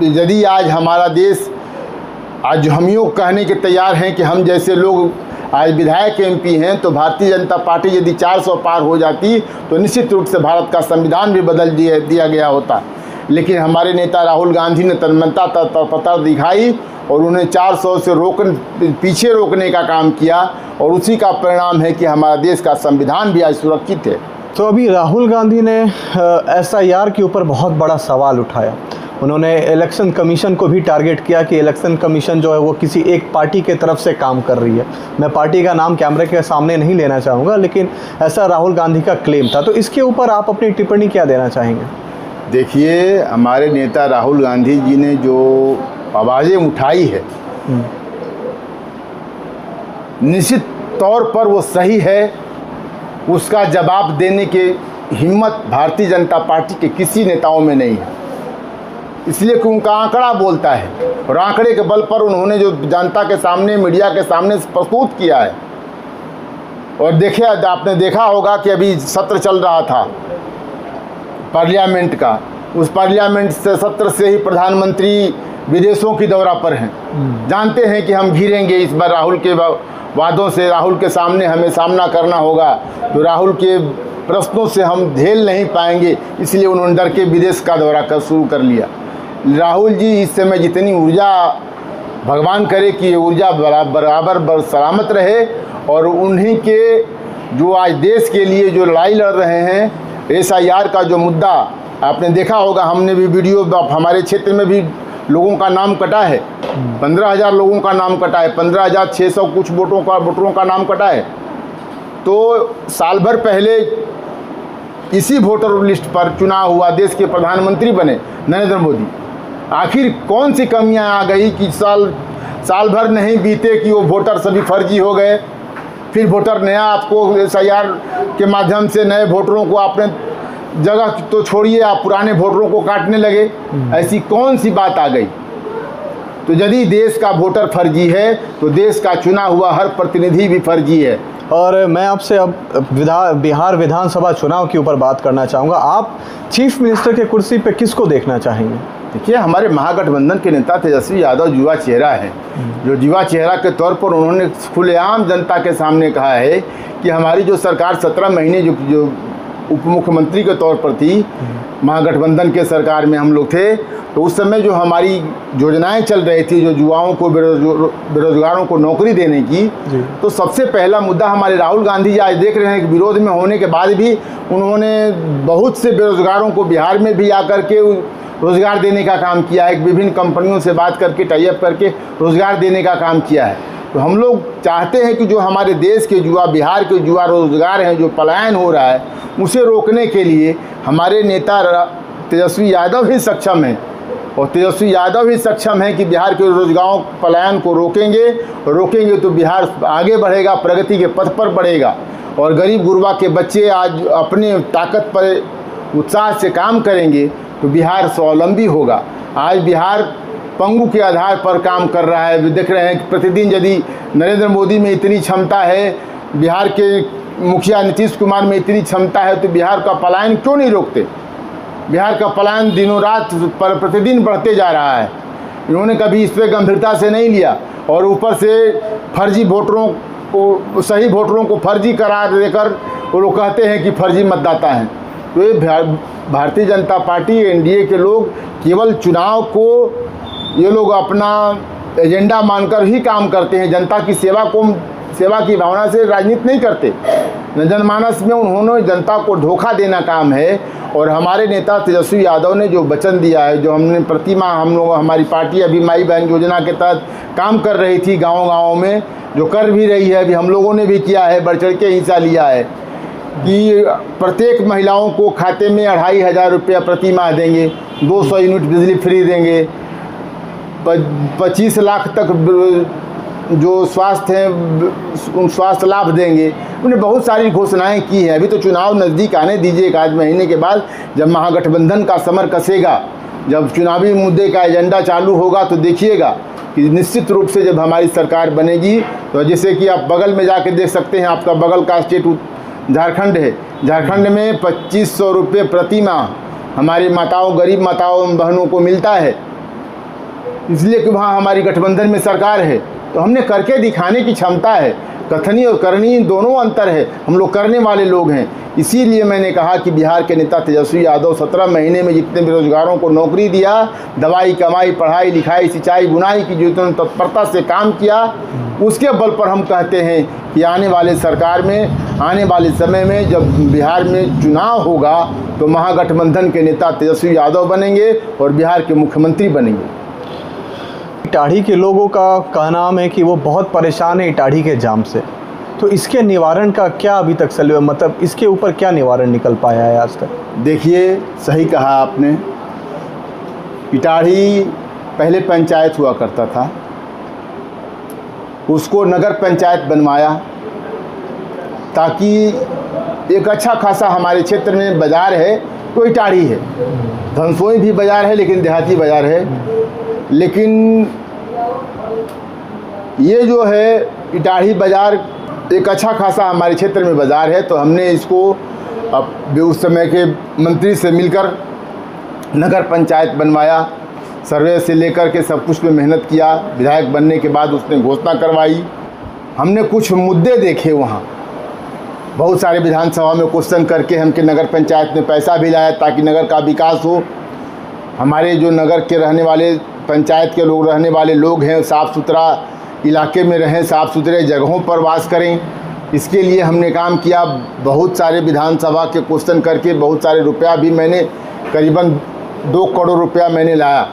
Speaker 1: यदि आज हमारा देश, आज हम यूँ कहने के तैयार हैं कि हम जैसे लोग आज विधायक MP हैं, तो भारतीय जनता पार्टी यदि 400 पार हो जाती तो निश्चित रूप से भारत का संविधान भी बदल दिया गया होता। लेकिन हमारे नेता राहुल गांधी ने तन्मयता तत्परता दिखाई और उन्हें 400 से पीछे रोकने का काम किया, और उसी का परिणाम है कि हमारा देश का संविधान भी आज सुरक्षित है।
Speaker 2: तो अभी राहुल गांधी ने SIR के ऊपर बहुत बड़ा सवाल उठाया। उन्होंने इलेक्शन कमीशन को भी टारगेट किया कि इलेक्शन कमीशन जो है वो किसी एक पार्टी के तरफ से काम कर रही है। मैं पार्टी का नाम कैमरे के सामने नहीं लेना चाहूँगा, लेकिन ऐसा राहुल गांधी का क्लेम था। तो इसके ऊपर आप अपनी टिप्पणी क्या देना चाहेंगे?
Speaker 1: देखिए, हमारे नेता राहुल गांधी जी ने जो आवाज़ें उठाई है, निश्चित तौर पर वो सही है। उसका जवाब देने की हिम्मत भारतीय जनता पार्टी के किसी नेताओं में नहीं है, इसलिए कि उनका आंकड़ा बोलता है, और आंकड़े के बल पर उन्होंने जो जनता के सामने, मीडिया के सामने प्रस्तुत किया है। और देखिए, आपने देखा होगा कि अभी सत्र चल रहा था पार्लियामेंट का, उस पार्लियामेंट से सत्र से ही प्रधानमंत्री विदेशों की दौरा पर हैं। जानते हैं कि हम घिरेंगे इस बार राहुल के वादों से, राहुल के सामने हमें सामना करना होगा, तो राहुल के प्रश्नों से हम झेल नहीं पाएंगे, इसलिए उन्होंने डर के विदेश का दौरा शुरू कर लिया। राहुल जी इस समय जितनी ऊर्जा, भगवान करे कि ये ऊर्जा बराबर सलामत रहे, और उन्हीं के जो आज देश के लिए जो लड़ाई लड़ रहे हैं, SIR का जो मुद्दा आपने देखा होगा, हमने भी वीडियो, हमारे क्षेत्र में भी लोगों का नाम कटा है, 15,000 लोगों का नाम कटा है, 15,600 कुछ वोटरों का नाम कटा है। तो साल भर पहले इसी वोटर लिस्ट पर चुनाव हुआ, देश के प्रधानमंत्री बने नरेंद्र मोदी। आखिर कौन सी कमियां आ गई कि साल भर नहीं बीते कि वो वोटर सभी फर्जी हो गए। फिर वोटर नया आपको SIR के माध्यम से नए वोटरों को आपने जगह तो छोड़िए, आप पुराने वोटरों को काटने लगे। ऐसी कौन सी बात आ गई? तो यदि देश का वोटर फर्जी है तो देश का चुना हुआ हर प्रतिनिधि भी फर्जी है।
Speaker 2: और मैं आपसे अब बिहार विधानसभा चुनाव के ऊपर बात करना चाहूँगा। आप चीफ मिनिस्टर के कुर्सी पे किसको देखना चाहेंगे?
Speaker 1: देखिए, हमारे महागठबंधन के नेता तेजस्वी यादव युवा चेहरा है, जो युवा चेहरा के तौर पर उन्होंने खुलेआम जनता के सामने कहा है कि हमारी जो सरकार 17 महीने जो उप मुख्यमंत्री के तौर पर थी, महागठबंधन के सरकार में हम लोग थे, तो उस समय जो हमारी योजनाएं चल रही थी, जो युवाओं को बेरोजगारों को नौकरी देने की, तो सबसे पहला मुद्दा हमारे राहुल गांधी जी आज देख रहे हैं कि विरोध में होने के बाद भी उन्होंने बहुत से बेरोजगारों को बिहार में भी आकर के रोज़गार देने का काम किया है। विभिन्न कंपनियों से बात करके टाई अप करके रोज़गार देने का काम किया है। तो हम लोग चाहते हैं कि जो हमारे देश के युवा, बिहार के युवा रोज़गार हैं, जो पलायन हो रहा है, उसे रोकने के लिए हमारे नेता तेजस्वी यादव ही सक्षम हैं। और तेजस्वी यादव ही सक्षम है कि बिहार के रोजगार पलायन को रोकेंगे तो बिहार आगे बढ़ेगा, प्रगति के पथ पर बढ़ेगा। और गरीब गुरबा के बच्चे आज अपने ताकत पर उत्साह से काम करेंगे तो बिहार स्वावलंबी होगा। आज बिहार पंगु के आधार पर काम कर रहा है। देख रहे हैं कि प्रतिदिन यदि नरेंद्र मोदी में इतनी क्षमता है, बिहार के मुखिया नीतीश कुमार में इतनी क्षमता है, तो बिहार का पलायन क्यों नहीं रोकते? बिहार का पलायन दिनों रात पर प्रतिदिन बढ़ते जा रहा है। इन्होंने कभी इस पर गंभीरता से नहीं लिया और ऊपर से फर्जी वोटरों को, सही वोटरों को फर्जी करार देकर वो लोग कहते हैं कि फर्जी मतदाता हैं। तो ये भारतीय जनता पार्टी, एनडीए के लोग केवल चुनाव को ये लोग अपना एजेंडा मानकर ही काम करते हैं। जनता की सेवा की भावना से राजनीति नहीं करते। जनमानस में उन्होंने जनता को धोखा देना काम है। और हमारे नेता तेजस्वी यादव ने जो वचन दिया है, जो हमने हमारी पार्टी अभी माई बहन योजना के तहत काम कर रही थी गाँव में, जो कर भी रही है, अभी हम लोगों ने भी किया है, बढ़ चढ़ के हिस्सा लिया है कि प्रत्येक महिलाओं को खाते में 2500 रुपया प्रति माह देंगे, 200 यूनिट बिजली फ्री देंगे, 25 लाख तक जो स्वास्थ्य हैं स्वास्थ्य लाभ देंगे। उन्होंने बहुत सारी घोषणाएं की हैं। अभी तो चुनाव नज़दीक आने दीजिए, एक आध महीने के बाद जब महागठबंधन का समर कसेगा, जब चुनावी मुद्दे का एजेंडा चालू होगा, तो देखिएगा कि निश्चित रूप से जब हमारी सरकार बनेगी, तो जैसे कि आप बगल में जाके देख सकते हैं, आपका बगल का स्टेट झारखंड है। झारखंड में 2500 रुपये प्रति माह हमारी माताओं, गरीब माताओं बहनों को मिलता है, इसलिए कि वहाँ हमारी गठबंधन में सरकार है। तो हमने करके दिखाने की क्षमता है। कथनी और करनी दोनों अंतर है, हम लोग करने वाले लोग हैं। इसीलिए मैंने कहा कि बिहार के नेता तेजस्वी यादव 17 महीने में जितने बेरोजगारों को नौकरी दिया, दवाई कमाई, पढ़ाई लिखाई, सिंचाई बुनाई की जितने तत्परता से काम किया, उसके बल पर हम कहते हैं कि आने वाले सरकार में, आने वाले समय में जब बिहार में चुनाव होगा, तो महागठबंधन के नेता तेजस्वी यादव बनेंगे और बिहार के मुख्यमंत्री बनेंगे।
Speaker 2: इटाढ़ी के लोगों का कहना है कि वो बहुत परेशान है इटाढ़ी के जाम से, तो इसके निवारण का क्या अभी तक मतलब इसके ऊपर क्या निवारण निकल पाया है आज तक?
Speaker 1: देखिए, सही कहा आपने। इटाढ़ी पहले पंचायत हुआ करता था, उसको नगर पंचायत बनवाया ताकि एक अच्छा खासा हमारे क्षेत्र में बाज़ार है, तो इटाढ़ी है। धनसोई भी बाज़ार है, लेकिन देहाती बाज़ार है। लेकिन ये जो है इटाढ़ी बाज़ार एक अच्छा खासा हमारे क्षेत्र में बाज़ार है, तो हमने इसको अब उस समय के मंत्री से मिलकर नगर पंचायत बनवाया। सर्वे से लेकर के सब कुछ पे मेहनत किया। विधायक बनने के बाद उसने घोषणा करवाई। हमने कुछ मुद्दे देखे वहाँ, बहुत सारे विधानसभा में क्वेश्चन करके हमके नगर पंचायत में पैसा भी लाया ताकि नगर का विकास हो। हमारे जो नगर के रहने वाले, पंचायत के लोग रहने वाले लोग हैं, साफ़ सुथरा इलाके में रहें, साफ़ सुथरे जगहों पर वास करें। इसके लिए हमने काम किया। बहुत सारे विधानसभा के क्वेश्चन करके बहुत सारे रुपया भी मैंने, करीबन 2 करोड़ रुपया मैंने लाया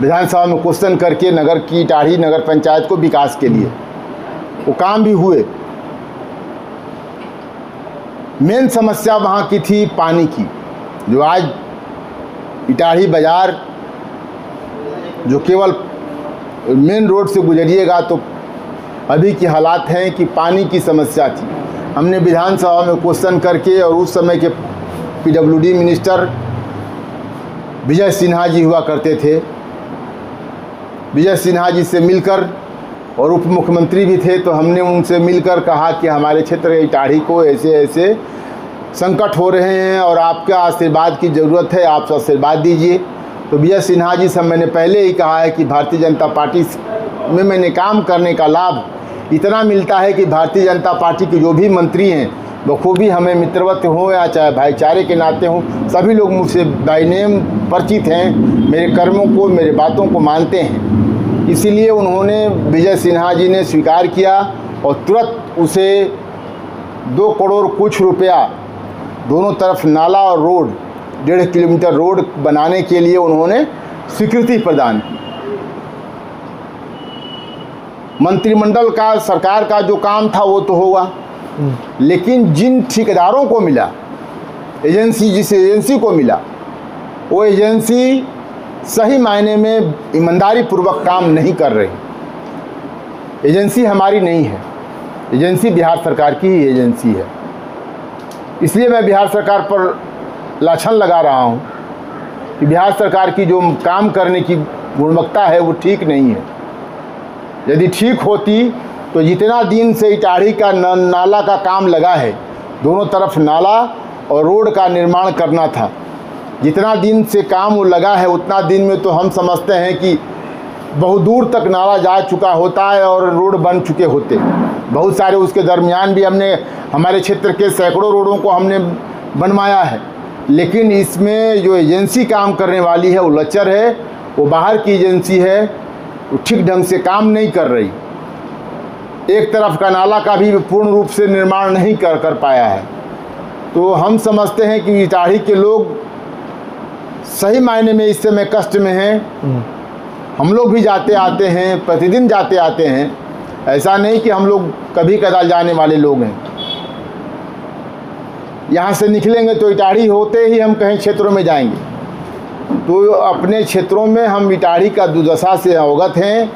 Speaker 1: विधानसभा में क्वेश्चन करके नगर की इटाढ़ी नगर पंचायत को विकास के लिए। वो काम भी हुए। मेन समस्या वहाँ की थी पानी की, जो आज इटाढ़ी बाज़ार जो केवल मेन रोड से गुजरिएगा तो अभी की हालात हैं कि पानी की समस्या थी। हमने विधानसभा में क्वेश्चन करके, और उस समय के पीडब्ल्यूडी मिनिस्टर विजय सिन्हा जी हुआ करते थे, विजय सिन्हा जी से मिलकर, और उप मुख्यमंत्री भी थे, तो हमने उनसे मिलकर कहा कि हमारे क्षेत्र के इटाढ़ी को ऐसे ऐसे संकट हो रहे हैं और आपका आशीर्वाद की ज़रूरत है, आप आशीर्वाद दीजिए। तो विजय सिन्हा जी से मैंने पहले ही कहा है कि भारतीय जनता पार्टी में मैंने काम करने का लाभ इतना मिलता है कि भारतीय जनता पार्टी के जो भी मंत्री हैं, बखूबी हमें मित्रवत हो या चाहे भाईचारे के नाते हों, सभी लोग मुझसे बाय नेम परिचित हैं, मेरे कर्मों को, मेरे बातों को मानते हैं। इसीलिए उन्होंने, विजय सिन्हा जी ने स्वीकार किया और तुरंत उसे 2 करोड़ कुछ रुपया दोनों तरफ नाला और रोड, 1.5 किलोमीटर रोड बनाने के लिए उन्होंने स्वीकृति प्रदान की। मंत्रिमंडल का, सरकार का जो काम था वो तो होगा, लेकिन जिन ठेकेदारों को मिला, एजेंसी, जिस एजेंसी को मिला, वो एजेंसी सही मायने में ईमानदारी पूर्वक काम नहीं कर रही। एजेंसी हमारी नहीं है, एजेंसी बिहार सरकार की ही एजेंसी है। इसलिए मैं बिहार सरकार पर लाछन लगा रहा हूँ कि बिहार सरकार की जो काम करने की गुणवत्ता है वो ठीक नहीं है। यदि ठीक होती तो जितना दिन से इटाढ़ी का नाला का काम लगा है, दोनों तरफ नाला और रोड का निर्माण करना था, जितना दिन से काम वो लगा है उतना दिन में तो हम समझते हैं कि बहुत दूर तक नाला जा चुका होता है और रोड बन चुके होते। बहुत सारे उसके दरमियान भी हमने, हमारे क्षेत्र के सैकड़ों रोडों को हमने बनवाया है, लेकिन इसमें जो एजेंसी काम करने वाली है वो लच्चर है, वो बाहर की एजेंसी है, वो ठीक ढंग से काम नहीं कर रही। एक तरफ का नाला का भी पूर्ण रूप से निर्माण नहीं कर पाया है। तो हम समझते हैं कि इटाढ़ी के लोग सही मायने में इस समय कष्ट में हैं। हम लोग भी जाते आते हैं, प्रतिदिन जाते आते हैं, ऐसा नहीं कि हम लोग कभी कदाल जाने वाले लोग हैं। यहाँ से निकलेंगे तो इटाढ़ी होते ही हम कहीं क्षेत्रों में जाएंगे, तो अपने क्षेत्रों में हम इटाढ़ी का दुर्दशा से अवगत हैं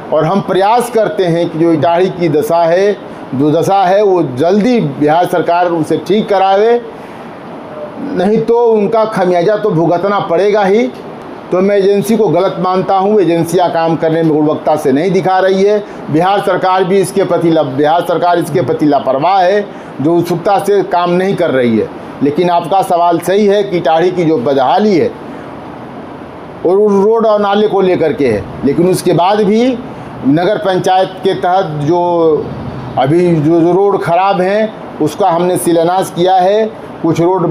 Speaker 1: और हम प्रयास करते हैं कि जो इटाढ़ी की दशा है, दुर्दशा है, वो जल्दी बिहार सरकार उसे ठीक करावे, नहीं तो उनका खमियाजा तो भुगतना पड़ेगा ही। तो मैं एजेंसी को गलत मानता हूँ, एजेंसियाँ काम करने में गुणवत्ता से नहीं दिखा रही है। बिहार सरकार भी इसके प्रति लापरवाह है, जो उत्सुकता से काम नहीं कर रही है। लेकिन आपका सवाल सही है कि इटाढ़ी की जो बदहाली है और रोड और नाले को लेकर के है, लेकिन उसके बाद भी नगर पंचायत के तहत जो अभी जो रोड खराब हैं उसका हमने शिलान्यास किया है। कुछ रोड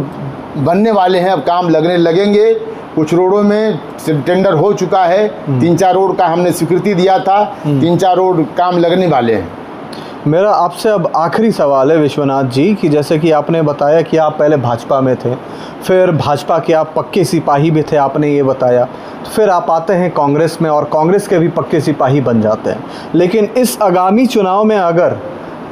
Speaker 1: बनने वाले हैं, अब काम लगने लगेंगे। कुछ रोडों में टेंडर हो चुका है, 3-4 रोड का हमने स्वीकृति दिया था, 3-4 रोड काम लगने वाले हैं।
Speaker 2: मेरा आपसे अब आखिरी सवाल है विश्वनाथ जी, कि जैसे कि आपने बताया कि आप पहले भाजपा में थे, फिर भाजपा के आप पक्के सिपाही भी थे, आपने ये बताया, तो फिर आप आते हैं कांग्रेस में और कांग्रेस के भी पक्के सिपाही बन जाते हैं। लेकिन इस आगामी चुनाव में अगर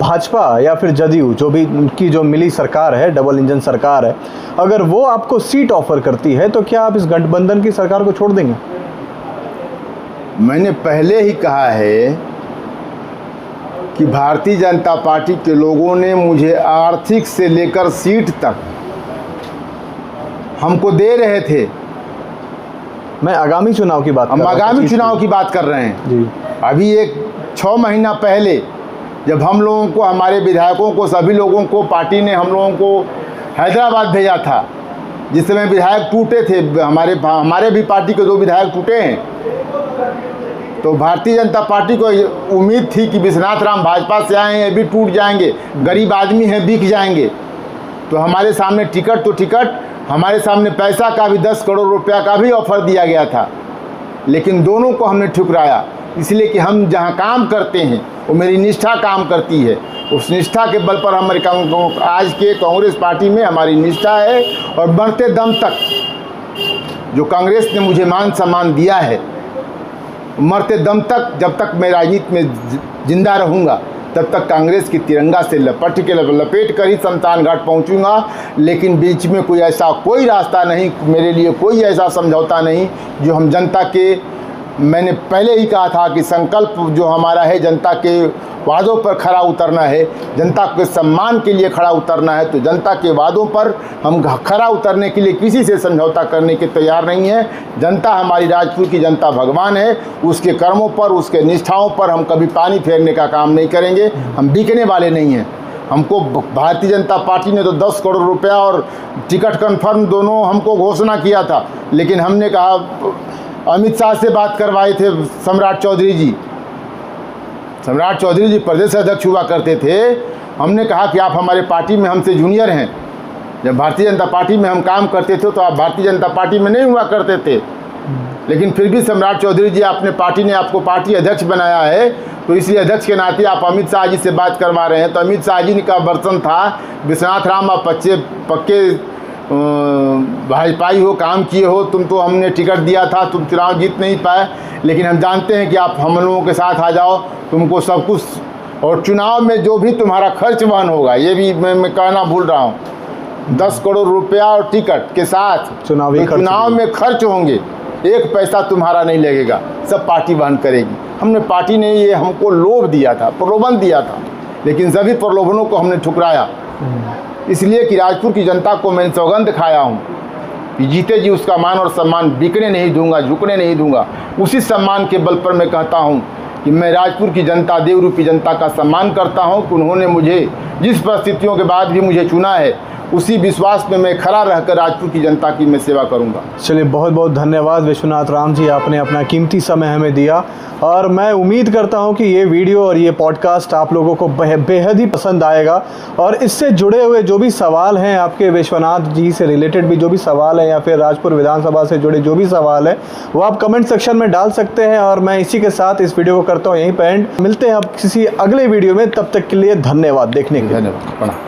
Speaker 2: भाजपा या फिर जदयू, जो भी उनकी जो मिली सरकार है, डबल इंजन सरकार है, अगर वो आपको सीट ऑफर करती है तो क्या आप इस गठबंधन की सरकार को छोड़ देंगे?
Speaker 1: मैंने पहले ही कहा है कि भारतीय जनता पार्टी के लोगों ने मुझे आर्थिक से लेकर सीट तक हमको दे रहे थे।
Speaker 2: मैं आगामी चुनाव की बात कर रहा हूं।
Speaker 1: हम आगामी चुनाव की बात कर रहे हैं
Speaker 2: जी।
Speaker 1: अभी 6 महीना पहले जब हम लोगों को, हमारे विधायकों को, सभी लोगों को पार्टी ने हम लोगों को हैदराबाद भेजा था, जिस समय विधायक टूटे थे, हमारे भी पार्टी के 2 विधायक टूटे हैं। तो भारतीय जनता पार्टी को उम्मीद थी कि विश्वनाथ राम भाजपा से आए हैं, ये भी टूट जाएंगे, गरीब आदमी हैं, बिक जाएंगे। तो हमारे सामने टिकट, हमारे सामने पैसा का भी 10 करोड़ रुपया का भी ऑफर दिया गया था, लेकिन दोनों को हमने ठुकराया। इसलिए कि हम जहां काम करते हैं वो मेरी निष्ठा काम करती है, उस निष्ठा के बल पर हमारे आज के कांग्रेस पार्टी में हमारी निष्ठा है। और बढ़ते दम तक जो कांग्रेस ने मुझे मान सम्मान दिया है, मरते दम तक, जब तक मैं राजनीति में जिंदा रहूँगा, तब तक कांग्रेस की तिरंगा से लपेट कर ही शमशान घाट पहुँचूँगा। लेकिन बीच में कोई रास्ता नहीं, मेरे लिए कोई ऐसा समझौता नहीं जो हम जनता के, मैंने पहले ही कहा था कि संकल्प जो हमारा है जनता के वादों पर खरा उतरना है, जनता के सम्मान के लिए खड़ा उतरना है। तो जनता के वादों पर हम खरा उतरने के लिए किसी से समझौता करने के तैयार नहीं है। जनता, हमारी राजपुर की जनता भगवान है, उसके कर्मों पर, उसके निष्ठाओं पर हम कभी पानी फेरने का काम नहीं करेंगे। हम बिकने वाले नहीं हैं। हमको भारतीय जनता पार्टी ने तो 10 करोड़ रुपया और टिकट कन्फर्म दोनों हमको घोषणा किया था, लेकिन हमने कहा, अमित शाह से बात करवाए थे सम्राट चौधरी जी प्रदेश अध्यक्ष हुआ करते थे, हमने कहा कि आप हमारे पार्टी में हमसे जूनियर हैं। जब भारतीय जनता पार्टी में हम काम करते थे तो आप भारतीय जनता पार्टी में नहीं हुआ करते थे, लेकिन फिर भी सम्राट चौधरी जी आपने पार्टी ने आपको पार्टी अध्यक्ष बनाया है, तो इसलिए अध्यक्ष के नाते आप अमित शाह जी से बात करवा रहे हैं। तो अमित शाह जी का वर्तन था विश्वनाथ राम आप पक्के भाजपाई हो, काम किए हो, तुम तो हमने टिकट दिया था, तुम चुनाव जीत नहीं पाए, लेकिन हम जानते हैं कि आप हम लोगों के साथ आ जाओ, तुमको सब कुछ, और चुनाव में जो भी तुम्हारा खर्च वहन होगा, ये भी मैं कहना भूल रहा हूँ, 10 करोड़ रुपया और टिकट के साथ चुनाव में खर्च होंगे, एक पैसा तुम्हारा नहीं लगेगा, सब पार्टी वहन करेगी। हमने पार्टी ने ये हमको लोभ दिया था, प्रलोभन दिया था, लेकिन सभी प्रलोभनों को हमने ठुकराया, इसलिए कि राजपुर की जनता को मैंने सौगंध खाया हूँ कि जीते जी उसका मान और सम्मान बिकने नहीं दूंगा, झुकने नहीं दूंगा। उसी सम्मान के बल पर मैं कहता हूँ कि मैं राजपुर की जनता, देवरूपी जनता का सम्मान करता हूँ कि उन्होंने मुझे जिस परिस्थितियों के बाद भी मुझे चुना है, उसी विश्वास में मैं खड़ा रहकर राजपुर की जनता की मैं सेवा करूंगा।
Speaker 2: चलिए, बहुत बहुत धन्यवाद विश्वनाथ राम जी, आपने अपना कीमती समय हमें दिया, और मैं उम्मीद करता हूं कि ये वीडियो और ये पॉडकास्ट आप लोगों को बेहद ही पसंद आएगा, और इससे जुड़े हुए जो भी सवाल हैं, आपके विश्वनाथ जी से रिलेटेड भी जो भी सवाल है, या फिर राजपुर विधानसभा से जुड़े जो भी सवाल है, वो आप कमेंट सेक्शन में डाल सकते हैं। और मैं इसी के साथ इस वीडियो को करता हूँ यहीं पे एंड। मिलते हैं अब किसी अगले वीडियो में, तब तक के लिए धन्यवाद देखने के लिए।
Speaker 1: धन्यवाद।